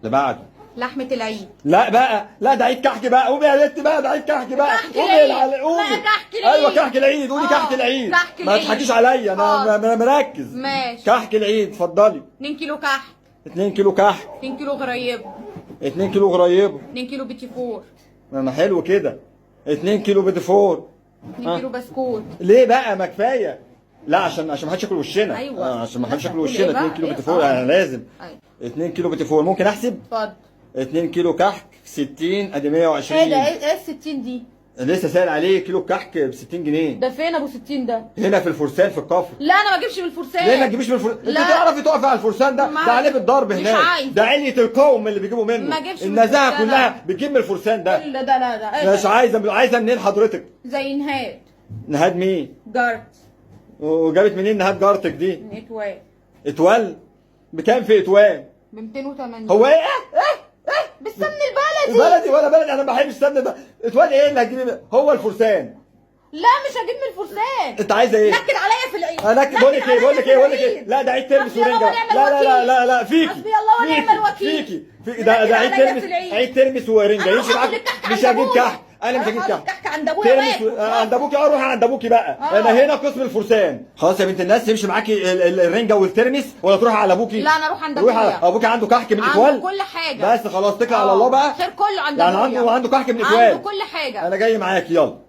اللي بعده لحمة العيد. لا بقى، لا ده عيد كحك بقى. قومي يا بنت بقى، ده عيد كحك بقى. كحك قومي العيد. قومي. لا كحك العيد. ايوه كحك العيد، قولي كحك العيد. كحك ما العيد. تضحكيش عليا، انا مركز. ماشي. كحك العيد اتفضلي. 2 كيلو كحك. 2 كيلو كحك. 2 كيلو غريبه. 2 كيلو غريبه. 2 كيلو بيتي فور. ما حلو كده. 2 كيلو بيتي فور. 2 كيلو بسكوت. ليه بقى؟ ما كفايه. لا عشان ما حدش ياكل وشنا. ايوه عشان ما حدش ياكل هتقول وشنا. إيه 2 بقى؟ كيلو إيه؟ بيتي فور انا لازم. ايوه 2 كيلو بيتي فور. ممكن احسب؟ اتفضل. 2 كيلو كحك 60 ادي 120. ايه ده؟ ايه ال 60 دي؟ لسه سائل عليه كيلو كحك ب 60 جنيه. ده فين ابو 60 ده؟ هنا في الفرسان في الكفر. لا انا ما اجيبش من الفرسان. ليه ما تجيبيش من الفرسان؟ انت لا. تعرفي تقفي على الفرسان ده؟ ما- ده عليه بالضرب مش هناك. عايزة. ده علية القوم اللي بيجيبوا منه. ما اجيبش من النزاهه الفرسان كلها ده. بتجيب من الفرسان ده. لا ده لا ده إيه مش ده؟ عايزه منين حضرتك؟ زي نهاد. نهاد مين؟ جارت. وجابت منين نهاد جارتك دي؟ من اتوال. اتوال؟ بكام في اتوال؟ ب 280. هو ايه؟ بالسمن البلدي. بلدي ولا بلدي؟ انا ما بحبش السمن ده. اتوال ايه اللي هتجيبي؟ هو الفرسان. لا مش هجيب من الفرسان. انت عايزه ايه؟ نكد عليا في العيد. انا بقول لك ايه لا ده عيد ترمس حسبي الله ورنجه. ونعم لا لا لا الوكيل. لا لا فيكي. حسبي الله ونعم الوكيل. فيكي ده نكد عيد عليا ترمس. في العيد. عيد ترمس ورنجه انا يمشي هاخد معاك. الكحك مش عند هجيب ابويا. كحك. انا مش هجيب هاخد كحك. الكحك عند ابويا واكل. عند ابوكي. اروح عند ابوكي بقى. انا هنا قسم الفرسان. خلاص يا بنت الناس، يمشي معاكي الرنجه والترمس ولا تروحي على ابوكي؟ لا انا اروح عند روحي على ابويا. ابوكي. عنده كحك من عنده اتوال. كل حاجه. بس خلاص اتكل على الله بقى. خير كله عند يعني ابويا. عنده كحك من عنده اتوال. كل حاجه. انا جاي معاكي يلا.